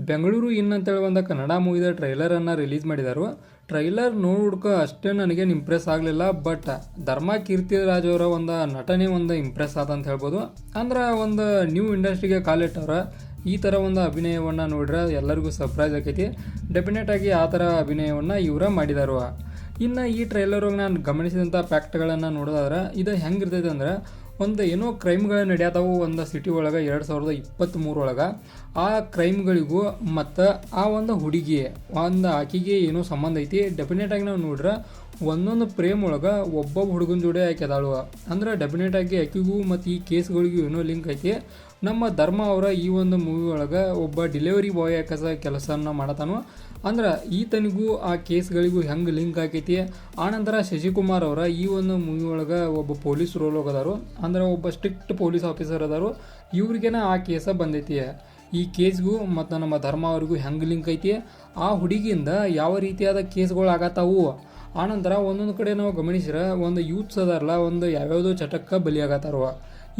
ಬೆಂಗಳೂರು ಇನ್ ಅಂತೇಳಿ ಒಂದು ಕನ್ನಡ ಮೂವಿದ ಟ್ರೈಲರನ್ನು ರಿಲೀಸ್ ಮಾಡಿದರು. ಟ್ರೈಲರ್ ನೋಡ್ಕ ಅಷ್ಟೇ ನನಗೇನು ಇಂಪ್ರೆಸ್ ಆಗಲಿಲ್ಲ. ಬಟ್ ಧರ್ಮ ಕೀರ್ತಿರಾಜ್ ಅವರ ಒಂದು ನಟನೆ ಒಂದು ಇಂಪ್ರೆಸ್ ಆದ ಅಂತ ಹೇಳ್ಬೋದು. ಅಂದ್ರೆ ಒಂದು ನ್ಯೂ ಇಂಡಸ್ಟ್ರಿಗೆ ಕಾಲಿಟ್ಟವ್ರ ಈ ಥರ ಒಂದು ಅಭಿನಯವನ್ನು ನೋಡ್ರೆ ಎಲ್ಲರಿಗೂ ಸರ್ಪ್ರೈಸ್ ಆಕೈತಿ. ಡೆಫಿನೆಟ್ ಆಗಿ ಆ ಥರ ಅಭಿನಯವನ್ನು ಇವರ ಮಾಡಿದಾರು. ಇನ್ನು ಈ ಟ್ರೈಲರ್ ನಾನು ಗಮನಿಸಿದಂಥ ಫ್ಯಾಕ್ಟ್ಗಳನ್ನು ನೋಡೋದಾದ್ರೆ ಇದು ಹೆಂಗಿರ್ತೈತೆ ಅಂದ್ರೆ, ಒಂದು ಏನೋ ಕ್ರೈಮ್ಗಳು ನಡೆಯತಾವು ಒಂದು ಸಿಟಿ ಒಳಗೆ 2023 ಒಳಗೆ. ಆ ಕ್ರೈಮ್ಗಳಿಗೂ ಮತ್ತು ಆ ಒಂದು ಹುಡುಗಿ ಆಕೆಗೆ ಏನೋ ಸಂಬಂಧ ಐತಿ. ಡೆಫಿನೆಟಾಗಿ ನಾವು ನೋಡ್ರೆ ಒಂದೊಂದು ಪ್ರೇಮ್ ಒಳಗೆ ಒಬ್ಬೊಬ್ಬ ಹುಡುಗನ ಜೋಡಿ ಆಕೆ ಅದಾಳುವ. ಅಂದ್ರೆ ಡೆಫಿನೆಟಾಗಿ ಆಕೆಗೂ ಮತ್ತು ಈ ಕೇಸ್ಗಳಿಗೂ ಏನೋ ಲಿಂಕ್ ಐತಿ. ನಮ್ಮ ಧರ್ಮ ಅವರ ಈ ಒಂದು ಮೂವಿ ಒಳಗೆ ಒಬ್ಬ ಡೆಲಿವರಿ ಬಾಯ್ ಕೆಲಸನ ಮಾಡತಾನು. ಅಂದ್ರೆ ಈತನಿಗೂ ಆ ಕೇಸ್ಗಳಿಗೂ ಹೆಂಗೆ ಲಿಂಕ್ ಆಕೈತಿ. ಆನಂತರ ಶಶಿಕುಮಾರ್ ಅವರ ಈ ಒಂದು ಮೂವಿ ಒಳಗೆ ಒಬ್ಬ ಪೊಲೀಸ್ ರೋಲ್ ಹೋಗದಾರು. ಅಂದ್ರೆ ಒಬ್ಬ ಸ್ಟ್ರಿಕ್ಟ್ ಪೊಲೀಸ್ ಆಫೀಸರ್ ಅದಾರು. ಇವ್ರಿಗೇನ ಆ ಕೇಸ ಬಂದೈತಿ. ಈ ಕೇಸ್ಗೂ ಮತ್ತು ನಮ್ಮ ಧರ್ಮ ಅವ್ರಿಗೂ ಹೆಂಗೆ ಲಿಂಕ್ ಐತಿ, ಆ ಹುಡುಗಿಯಿಂದ ಯಾವ ರೀತಿಯಾದ ಕೇಸ್ಗಳು ಆಗತ್ತಾವು. ಆನಂತರ ಒಂದೊಂದು ಕಡೆ ನಾವು ಗಮನಿಸಿದ್ರೆ ಒಂದು ಯೂತ್ಸ್ ಅದಾರಲ್ಲ, ಒಂದು ಯಾವ್ಯಾವುದೋ ಚಟಕ್ಕೆ ಬಲಿಯಾಗತ್ತಾರುವ.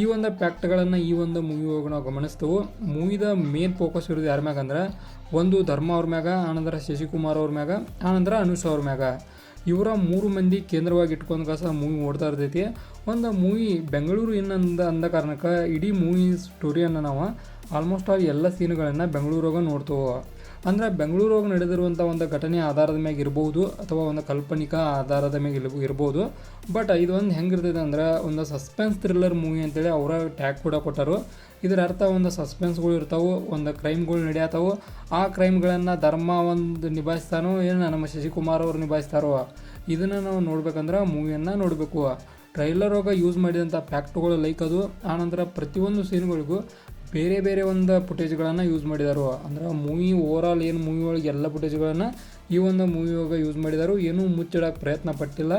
ಈ ಒಂದು ಫ್ಯಾಕ್ಟ್ಗಳನ್ನು ಈ ಒಂದು ಮೂವಿ ಒಳಗೆ ನಾವು ಗಮನಿಸ್ತೇವೆ. ಮೂವಿದ ಮೇನ್ ಫೋಕಸ್ ಇರೋದು ಯಾರ ಮ್ಯಾಗ ಅಂದ್ರೆ, ಒಂದು ಧರ್ಮ ಅವ್ರ ಮ್ಯಾಗ, ಆನಂತರ ಶಶಿಕುಮಾರ್ ಅವ್ರ ಮ್ಯಾಗ, ಆನಂತರ ಅನುಷ್ ಅವ್ರ ಮ್ಯಾಗ. ಇವರ 3 ಮಂದಿ ಕೇಂದ್ರವಾಗಿ ಇಟ್ಕೊಂಡು ಮೂವಿ ಓಡ್ತಾ ಇರ್ತೈತಿ. ಒಂದು ಮೂವಿ ಬೆಂಗಳೂರು ಅಂದ ಕಾರಣಕ್ಕೆ ಇಡೀ ಮೂವಿ ಸ್ಟೋರಿಯನ್ನು ನಾವು ಆಲ್ಮೋಸ್ಟ್ ಆಲ್ ಎಲ್ಲ ಸೀನ್ಗಳನ್ನು ಬೆಂಗಳೂರಾಗ ನೋಡ್ತೇವೆ. ಅಂದ್ರೆ ಬೆಂಗಳೂರಾಗ ನಡೆದಿರುವಂಥ ಒಂದು ಘಟನೆ ಆಧಾರದ ಮ್ಯಾಗ ಇರ್ಬೋದು, ಅಥವಾ ಒಂದು ಕಾಲ್ಪನಿಕ ಆಧಾರದ ಮ್ಯಾಗ ಇರ್ಬೋದು. ಬಟ್ ಇದು ಒಂದು ಹೆಂಗಿರ್ತೈತೆ ಅಂದ್ರೆ, ಒಂದು ಸಸ್ಪೆನ್ಸ್ ಥ್ರಿಲ್ಲರ್ ಮೂವಿ ಅಂತೇಳಿ ಅವರ ಟ್ಯಾಗ್ ಕೂಡ ಕೊಟ್ಟರು. ಇದರ ಅರ್ಥ ಒಂದು ಸಸ್ಪೆನ್ಸ್ಗಳು ಇರ್ತಾವೆ, ಒಂದು ಕ್ರೈಮ್ಗಳು ನಡೆಯತ್ತಾವೆ. ಆ ಕ್ರೈಮ್ಗಳನ್ನು ಧರ್ಮ ಒಂದು ನಿಭಾಯಿಸ್ತಾನೋ ಏನು ನಮ್ಮ ಶಶಿಕುಮಾರ್ ಅವರು ನಿಭಾಯಿಸ್ತಾರೋ, ಇದನ್ನು ನಾವು ನೋಡ್ಬೇಕಂದ್ರೆ ಮೂವಿಯನ್ನು ನೋಡಬೇಕು. ಟ್ರೈಲರ್ ಒಳಗೆ ಯೂಸ್ ಮಾಡಿದಂಥ ಫ್ಯಾಕ್ಟ್ಗಳು ಲೈಕ್ ಅದು. ಆನಂತರ ಪ್ರತಿಯೊಂದು ಸೀನ್ಗಳಿಗೂ ಬೇರೆ ಬೇರೆ ಒಂದು ಫುಟೇಜ್ಗಳನ್ನು ಯೂಸ್ ಮಾಡಿದಾರು. ಅಂದ್ರೆ ಮೂವಿ ಓವರಾಲ್ ಏನು ಮೂವಿ ಒಳಗೆ ಎಲ್ಲ ಫುಟೇಜ್ಗಳನ್ನು ಈ ಒಂದು ಮೂವಿ ಒಳಗೆ ಯೂಸ್ ಮಾಡಿದಾರು. ಏನೂ ಮುಚ್ಚಿಡೋಕ್ಕೆ ಪ್ರಯತ್ನ ಪಟ್ಟಿಲ್ಲ,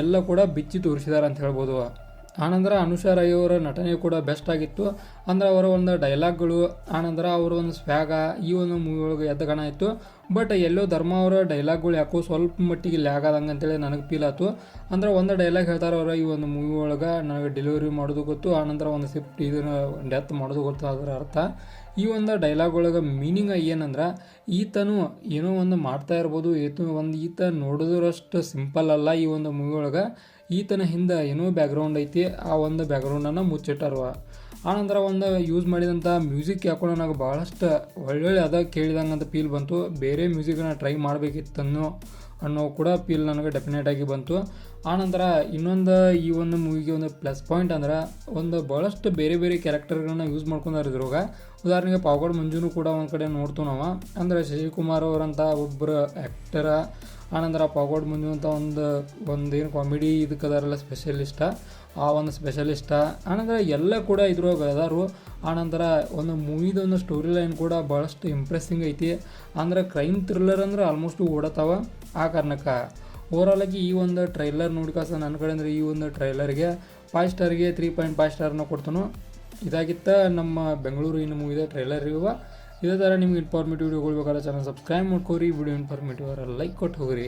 ಎಲ್ಲ ಕೂಡ ಬಿಚ್ಚಿ ತೋರಿಸಿದಾರೆ ಅಂತ ಹೇಳ್ಬೋದು. ಆನಂತರ ಅನುಷಾ ರೈ ಅವರ ನಟನೆ ಕೂಡ ಬೆಸ್ಟ್ ಆಗಿತ್ತು. ಅಂದ್ರೆ ಅವರ ಒಂದು ಡೈಲಾಗ್ಗಳು, ಆನಂತರ ಅವರ ಒಂದು ಸ್ವ್ಯಾಗ ಈ ಒಂದು ಮೂವಿ ಒಳಗೆ ಎದ್ದು ಕಾಣಿತ್ತು. ಬಟ್ ಎಲ್ಲೋ ಧರ್ಮ ಅವರ ಡೈಲಾಗ್ಗಳು ಯಾಕೋ ಸ್ವಲ್ಪ ಮಟ್ಟಿಗೆ ಲ್ಯಾಗ್ ಆದಂಗೆ ಅಂತೇಳಿ ನನಗೆ ಫೀಲ್ ಆಯ್ತು. ಅಂದ್ರೆ ಒಂದು ಡೈಲಾಗ್ ಹೇಳ್ತಾರೆ ಅವರ ಈ ಒಂದು ಮೂವಿ ಒಳಗೆ, ನನಗೆ ಡೆಲಿವರಿ ಮಾಡೋದು ಗೊತ್ತು, ಆನಂತರ ಒಂದು ಶಿಫ್ಟ್ ಇದನ್ನು ಡೆತ್ ಮಾಡೋದು ಗೊತ್ತು. ಅದರ ಅರ್ಥ ಈ ಒಂದು ಡೈಲಾಗ್ ಒಳಗೆ ಮೀನಿಂಗ್ ಏನಂದ್ರೆ, ಈತನು ಏನೋ ಒಂದು ಮಾಡ್ತಾ ಇರ್ಬೋದು, ಈತ ನೋಡಿದ್ರಷ್ಟು ಸಿಂಪಲ್ ಅಲ್ಲ. ಈ ಒಂದು ಮೂವಿ ಒಳಗೆ ಈತನ ಹಿಂದೆ ಏನೋ ಬ್ಯಾಕ್ಗ್ರೌಂಡ್ ಐತಿ, ಆ ಒಂದು ಬ್ಯಾಕ್ಗ್ರೌಂಡನ್ನು ಮುಚ್ಚಿಟ್ಟಾರುವ. ಆನಂತರ ಒಂದು ಯೂಸ್ ಮಾಡಿದಂಥ ಮ್ಯೂಸಿಕ್ ಯಾಕೋ ನನಗೆ ಭಾಳಷ್ಟು ಒಳ್ಳೊಳ್ಳೆ ಅದ ಕೇಳಿದಂಗೆ ಅಂತ ಫೀಲ್ ಬಂತು. ಬೇರೆ ಮ್ಯೂಸಿಕನ್ನು ಟ್ರೈ ಮಾಡಬೇಕಿತ್ತನ್ನೋ ಕೂಡ ಫೀಲ್ ನನಗೆ ಡೆಫಿನೆಟಾಗಿ ಬಂತು. ಆನಂತರ ಇನ್ನೊಂದು ಈ ಒಂದು ಮೂವಿಗೆ ಒಂದು ಪ್ಲಸ್ ಪಾಯಿಂಟ್ ಅಂದ್ರೆ, ಒಂದು ಭಾಳಷ್ಟು ಬೇರೆ ಬೇರೆ ಕ್ಯಾರೆಕ್ಟರ್ಗಳನ್ನ ಯೂಸ್ ಮಾಡ್ಕೊಂಡಾರ ಇದ್ರಾಗ. ಉದಾಹರಣೆಗೆ ಪಾವಗಡ ಮಂಜುನು ಕೂಡ ಒಂದು ಕಡೆ ನೋಡ್ತೀವಿ ನಾವು. ಅಂದರೆ ಶಶಿಕುಮಾರ್ ಅವರಂಥ ಒಬ್ಬರು ಆ್ಯಕ್ಟರ, ಆನಂತರ ಪಾವಗಡ ಮಂಜು ಅಂತ ಒಂದೇನು ಕಾಮಿಡಿ ಇದಕ್ಕದಾರಲ್ಲ ಸ್ಪೆಷಲಿಸ್ಟ, ಆ ಒಂದು ಸ್ಪೆಷಲಿಸ್ಟ. ಆನಂತರ ಎಲ್ಲ ಕೂಡ ಇದ್ರೊಳಗೆ ಅದಾರು. ಆನಂತರ ಒಂದು ಮೂವಿದೊಂದು ಸ್ಟೋರಿ ಲೈನ್ ಕೂಡ ಭಾಳಷ್ಟು ಇಂಪ್ರೆಸ್ಸಿಂಗ್ ಐತಿ. ಅಂದ್ರೆ ಕ್ರೈಮ್ ಥ್ರಿಲ್ಲರ್ ಅಂದ್ರೆ ಆಲ್ಮೋಸ್ಟ್ ಓಡತಾವ. ಆ ಕಾರಣಕ್ಕೆ ಓವರಾಲಾಗಿ ಈ ಒಂದು ಟ್ರೈಲರ್ ನೋಡ್ಕಾಸ ನನ್ನ ಕಡೆ ಅಂದರೆ ಈ ಒಂದು ಟ್ರೈಲರ್ಗೆ 5 ಸ್ಟಾರ್ಗೆ 3.5 ಸ್ಟಾರ್ನ ಕೊಡ್ತಾನು. ಇದಾಗಿತ್ತ ನಮ್ಮ ಬೆಂಗಳೂರು ಇನ್ನು ಮೂವಿದ ಟ್ರೈಲರ್ ಇರುವ. ಇದೇ ಥರ ನಿಮ್ಗೆ ಇನ್ಫಾರ್ಮೇಟಿವ್ ವಿಡಿಯೋಗಳು ಬೇಕಾದ್ರೆ ಚಾನಲ್ ಸಬ್ಸ್ಕ್ರೈಬ್ ಮಾಡ್ಕೋರಿ. ವಿಡಿಯೋ ಇನ್ಫಾರ್ಮೇಟಿವ್ ಲೈಕ್ ಕೊಟ್ಟು ಹೋಗ್ರಿ.